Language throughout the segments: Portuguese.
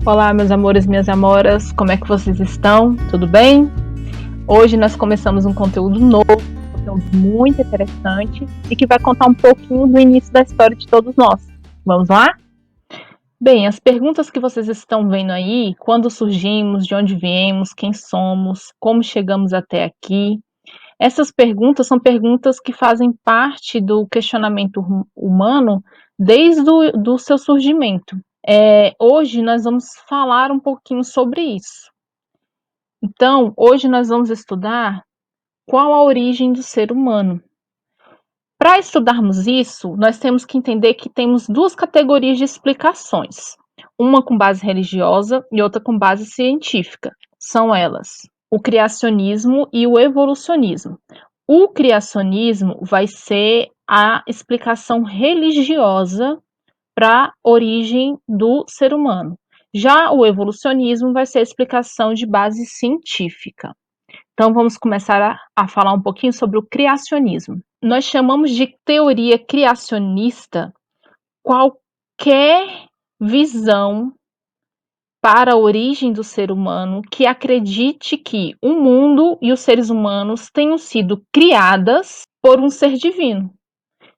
Olá, meus amores, minhas amoras, como é que vocês estão? Tudo bem? Hoje nós começamos um conteúdo novo, um conteúdo muito interessante e que vai contar um pouquinho do início da história de todos nós. Vamos lá? Bem, as perguntas que vocês estão vendo aí, quando surgimos, de onde viemos, quem somos, como chegamos até aqui, essas perguntas são perguntas que fazem parte do questionamento humano desde do seu surgimento. Hoje nós vamos falar um pouquinho sobre isso. Então, hoje nós vamos estudar qual a origem do ser humano. Para estudarmos isso, nós temos que entender que temos duas categorias de explicações, uma com base religiosa e outra com base científica. São elas o criacionismo e o evolucionismo. O criacionismo vai ser a explicação religiosa para a origem do ser humano. Já o evolucionismo vai ser a explicação de base científica. Então, vamos começar a falar um pouquinho sobre o criacionismo. Nós chamamos de teoria criacionista qualquer visão para a origem do ser humano que acredite que o mundo e os seres humanos tenham sido criadas por um ser divino.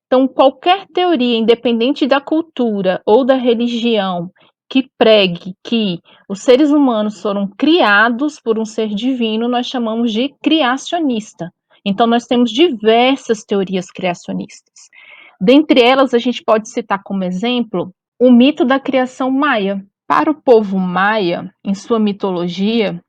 Então, qualquer teoria, independente da cultura ou da religião, que pregue que os seres humanos foram criados por um ser divino, nós chamamos de criacionista. Então, nós temos diversas teorias criacionistas. Dentre elas, a gente pode citar como exemplo o mito da criação maia. Para o povo maia, em sua mitologia,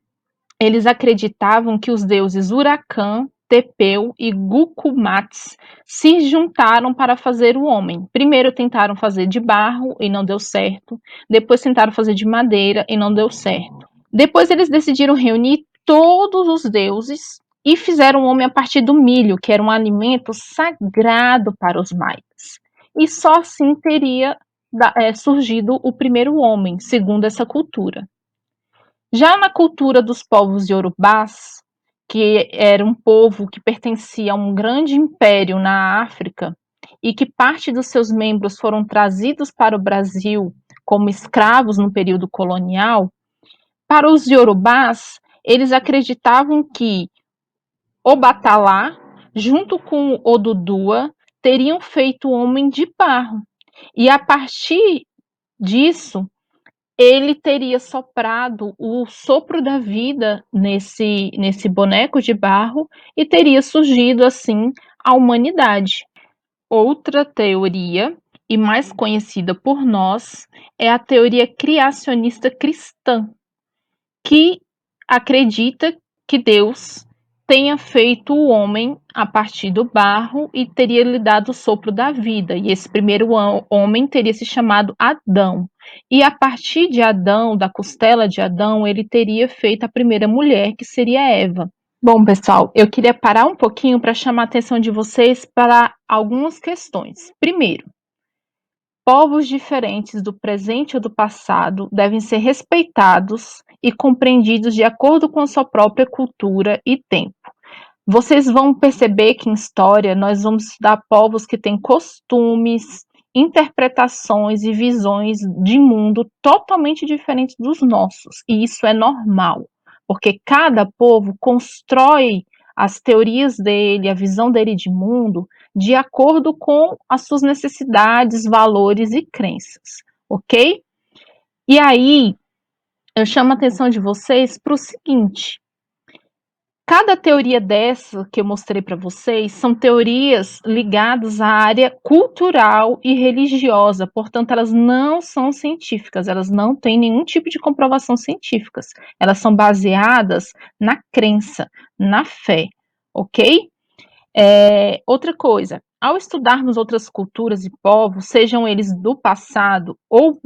eles acreditavam que os deuses Huracan, Tepeu e Gucumatz se juntaram para fazer o homem. Primeiro tentaram fazer de barro e não deu certo. Depois tentaram fazer de madeira e não deu certo. Depois eles decidiram reunir todos os deuses e fizeram o homem a partir do milho, que era um alimento sagrado para os maias. E só assim teria surgido o primeiro homem, segundo essa cultura. Já na cultura dos povos iorubás, que era um povo que pertencia a um grande império na África e que parte dos seus membros foram trazidos para o Brasil como escravos no período colonial, para os iorubás, eles acreditavam que Obatalá, junto com Odudua, teriam feito o homem de barro. E a partir disso, ele teria soprado o sopro da vida nesse boneco de barro e teria surgido assim a humanidade. Outra teoria, e mais conhecida por nós, é a teoria criacionista cristã, que acredita que Deus tenha feito o homem a partir do barro e teria lhe dado o sopro da vida. E esse primeiro homem teria se chamado Adão. E a partir de Adão, da costela de Adão, ele teria feito a primeira mulher, que seria Eva. Bom, pessoal, eu queria parar um pouquinho para chamar a atenção de vocês para algumas questões. Primeiro, povos diferentes do presente ou do passado devem ser respeitados e compreendidos de acordo com a sua própria cultura e tempo. Vocês vão perceber que em história nós vamos estudar povos que têm costumes, interpretações e visões de mundo totalmente diferentes dos nossos. E isso é normal, porque cada povo constrói as teorias dele, a visão dele de mundo, de acordo com as suas necessidades, valores e crenças, ok? E aí, eu chamo a atenção de vocês para o seguinte: cada teoria dessa que eu mostrei para vocês são teorias ligadas à área cultural e religiosa, portanto, elas não são científicas, elas não têm nenhum tipo de comprovação científica. Elas são baseadas na crença, na fé, ok? Outra coisa, ao estudarmos outras culturas e povos, sejam eles do passado ou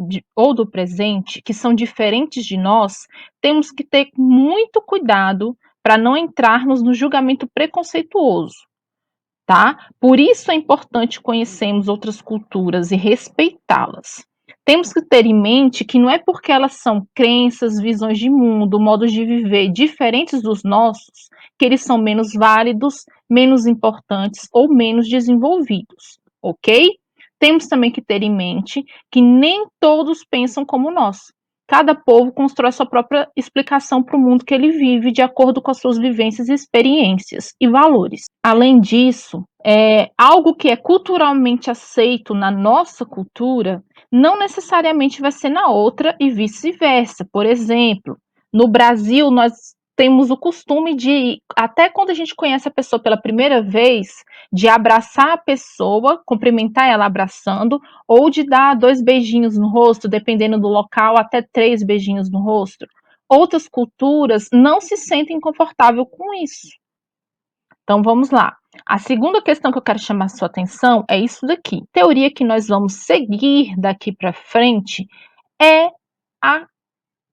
do presente, que são diferentes de nós, temos que ter muito cuidado para não entrarmos no julgamento preconceituoso, tá? Por isso é importante conhecermos outras culturas e respeitá-las. Temos que ter em mente que não é porque elas são crenças, visões de mundo, modos de viver diferentes dos nossos, que eles são menos válidos, menos importantes ou menos desenvolvidos, ok? Temos também que ter em mente que nem todos pensam como nós. Cada povo constrói sua própria explicação para o mundo que ele vive, de acordo com as suas vivências, experiências e valores. Além disso, algo que é culturalmente aceito na nossa cultura, não necessariamente vai ser na outra e vice-versa. Por exemplo, no Brasil, nós temos o costume de, até quando a gente conhece a pessoa pela primeira vez, de abraçar a pessoa, cumprimentar ela abraçando, ou de dar 2 beijinhos no rosto, dependendo do local, até 3 beijinhos no rosto. Outras culturas não se sentem confortáveis com isso. Então vamos lá. A segunda questão que eu quero chamar a sua atenção é isso daqui. A teoria que nós vamos seguir daqui para frente é a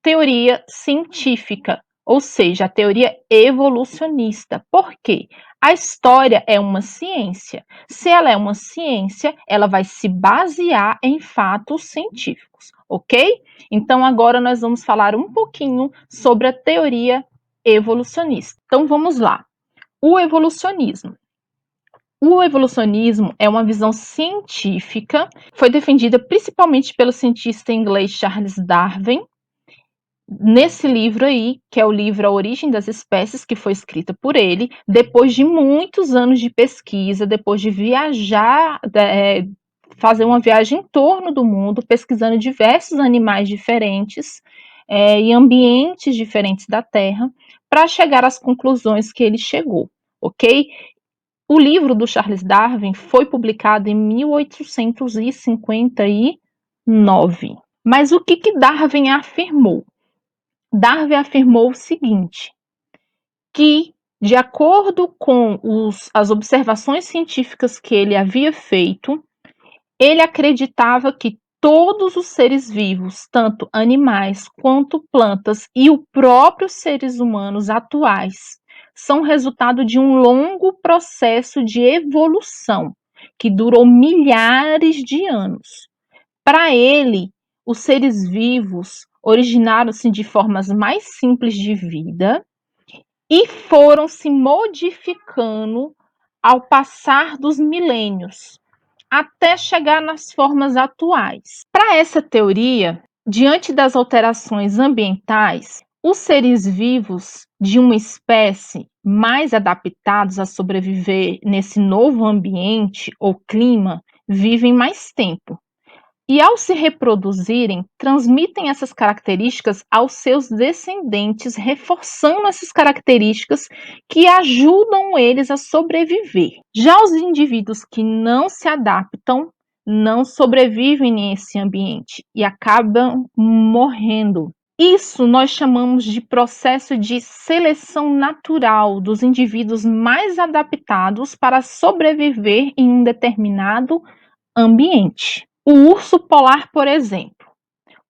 teoria científica, ou seja, a teoria evolucionista. Por quê? A história é uma ciência. Se ela é uma ciência, ela vai se basear em fatos científicos, ok? Então agora nós vamos falar um pouquinho sobre a teoria evolucionista. Então vamos lá. O evolucionismo. O evolucionismo é uma visão científica, foi defendida principalmente pelo cientista inglês Charles Darwin, nesse livro aí, que é o livro A Origem das Espécies, que foi escrita por ele, depois de muitos anos de pesquisa, depois de viajar, fazer uma viagem em torno do mundo, pesquisando diversos animais diferentes, em ambientes diferentes da Terra, para chegar às conclusões que ele chegou, ok? O livro do Charles Darwin foi publicado em 1859. Mas o que Darwin afirmou? Darwin afirmou o seguinte, que, de acordo com as observações científicas que ele havia feito, ele acreditava que todos os seres vivos, tanto animais quanto plantas e os próprios seres humanos atuais, são resultado de um longo processo de evolução que durou milhares de anos. Para ele, os seres vivos originaram-se de formas mais simples de vida e foram se modificando ao passar dos milênios, até chegar nas formas atuais. Para essa teoria, diante das alterações ambientais, os seres vivos de uma espécie mais adaptados a sobreviver nesse novo ambiente ou clima vivem mais tempo. E ao se reproduzirem, transmitem essas características aos seus descendentes, reforçando essas características que ajudam eles a sobreviver. Já os indivíduos que não se adaptam, não sobrevivem nesse ambiente e acabam morrendo. Isso nós chamamos de processo de seleção natural dos indivíduos mais adaptados para sobreviver em um determinado ambiente. O urso polar, por exemplo.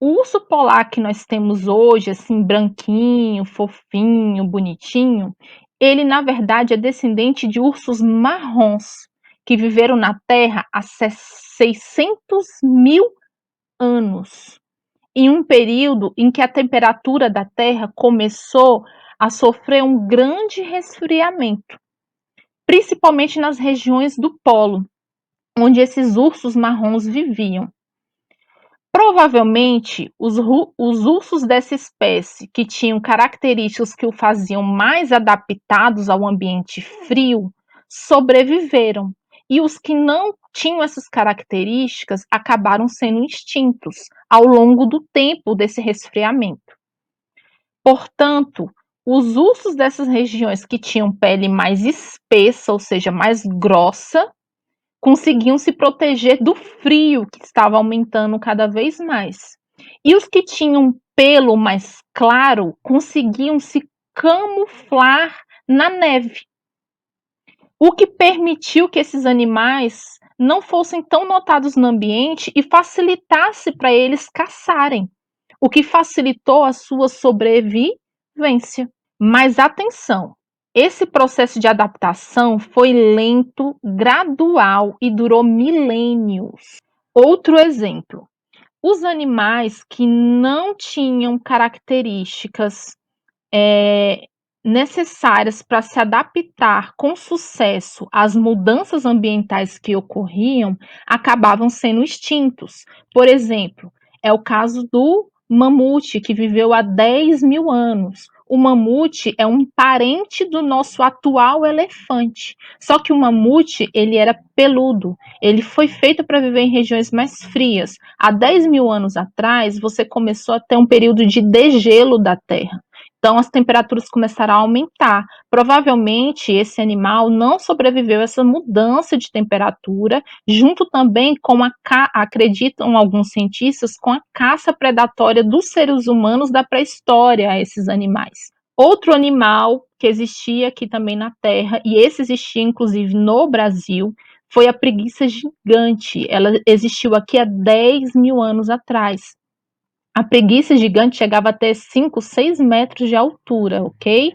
O urso polar que nós temos hoje, assim, branquinho, fofinho, bonitinho, ele, na verdade, é descendente de ursos marrons, que viveram na Terra há 600 mil anos, em um período em que a temperatura da Terra começou a sofrer um grande resfriamento, principalmente nas regiões do polo, onde esses ursos marrons viviam. Provavelmente, os ursos dessa espécie, que tinham características que o faziam mais adaptados ao ambiente frio, sobreviveram. E os que não tinham essas características acabaram sendo extintos ao longo do tempo desse resfriamento. Portanto, os ursos dessas regiões que tinham pele mais espessa, ou seja, mais grossa, conseguiam se proteger do frio que estava aumentando cada vez mais. E os que tinham pelo mais claro conseguiam se camuflar na neve, o que permitiu que esses animais não fossem tão notados no ambiente e facilitasse para eles caçarem, o que facilitou a sua sobrevivência. Mas atenção, esse processo de adaptação foi lento, gradual e durou milênios. Outro exemplo, os animais que não tinham características necessárias para se adaptar com sucesso às mudanças ambientais que ocorriam, acabavam sendo extintos. Por exemplo, é o caso do mamute que viveu há 10 mil anos. O mamute é um parente do nosso atual elefante. Só que o mamute, ele era peludo. Ele foi feito para viver em regiões mais frias. Há 10 mil anos atrás, você começou a ter um período de degelo da Terra. Então, as temperaturas começaram a aumentar. Provavelmente, esse animal não sobreviveu a essa mudança de temperatura, junto também com acreditam alguns cientistas, com a caça predatória dos seres humanos da pré-história a esses animais. Outro animal que existia aqui também na Terra, e esse existia inclusive no Brasil, foi a preguiça gigante. Ela existiu aqui há 10 mil anos atrás. A preguiça gigante chegava a ter 5, 6 metros de altura, ok?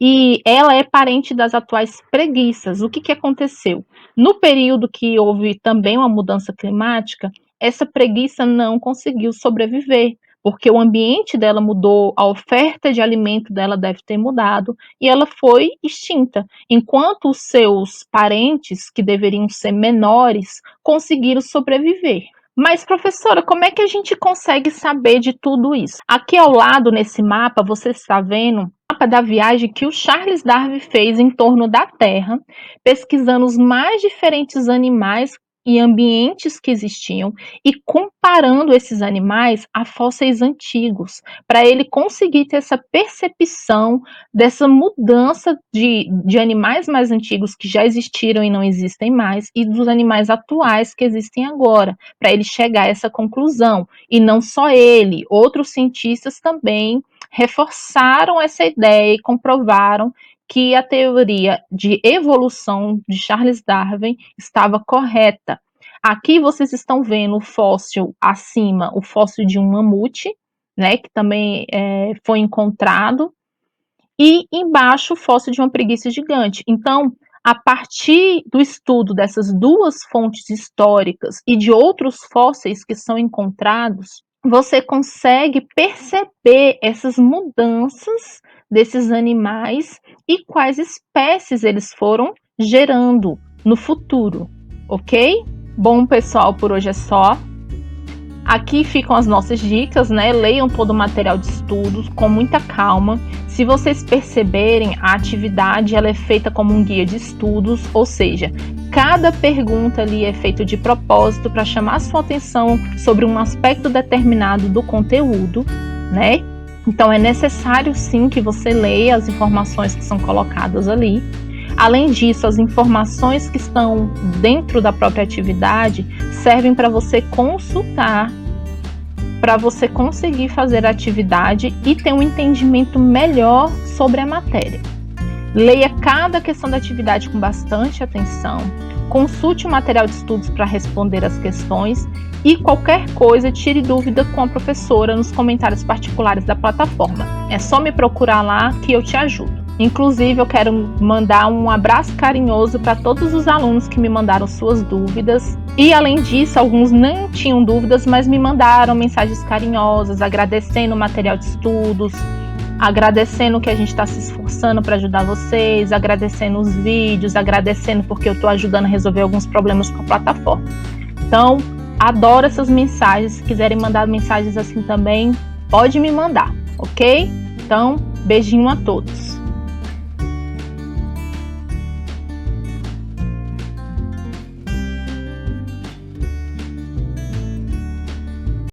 E ela é parente das atuais preguiças. O que aconteceu? No período que houve também uma mudança climática, essa preguiça não conseguiu sobreviver, porque o ambiente dela mudou, a oferta de alimento dela deve ter mudado, e ela foi extinta, enquanto os seus parentes, que deveriam ser menores, conseguiram sobreviver. Mas, professora, como é que a gente consegue saber de tudo isso? Aqui ao lado, nesse mapa, você está vendo o mapa da viagem que o Charles Darwin fez em torno da Terra, pesquisando os mais diferentes animais e ambientes que existiam e comparando esses animais a fósseis antigos, para ele conseguir ter essa percepção dessa mudança de animais mais antigos que já existiram e não existem mais, e dos animais atuais que existem agora, para ele chegar a essa conclusão. E não só ele, outros cientistas também reforçaram essa ideia e comprovaram que a teoria de evolução de Charles Darwin estava correta. Aqui vocês estão vendo o fóssil acima, o fóssil de um mamute, né, que também foi encontrado, e embaixo o fóssil de uma preguiça gigante. Então, a partir do estudo dessas duas fontes históricas e de outros fósseis que são encontrados, você consegue perceber essas mudanças desses animais e quais espécies eles foram gerando no futuro, ok? Bom, pessoal, por hoje é só. Aqui ficam as nossas dicas, né? Leiam todo o material de estudos com muita calma. Se vocês perceberem, a atividade ela é feita como um guia de estudos, ou seja, cada pergunta ali é feita de propósito para chamar a sua atenção sobre um aspecto determinado do conteúdo, né? Então é necessário sim que você leia as informações que são colocadas ali. Além disso, as informações que estão dentro da própria atividade servem para você consultar, para você conseguir fazer a atividade e ter um entendimento melhor sobre a matéria. Leia cada questão da atividade com bastante atenção, consulte o material de estudos para responder as questões e qualquer coisa, tire dúvida com a professora nos comentários particulares da plataforma. É só me procurar lá que eu te ajudo. Inclusive, eu quero mandar um abraço carinhoso para todos os alunos que me mandaram suas dúvidas. E, além disso, alguns não tinham dúvidas, mas me mandaram mensagens carinhosas, agradecendo o material de estudos, agradecendo que a gente está se esforçando para ajudar vocês, agradecendo os vídeos, agradecendo porque eu estou ajudando a resolver alguns problemas com a plataforma. Então, adoro essas mensagens. Se quiserem mandar mensagens assim também, pode me mandar, ok? Então, beijinho a todos.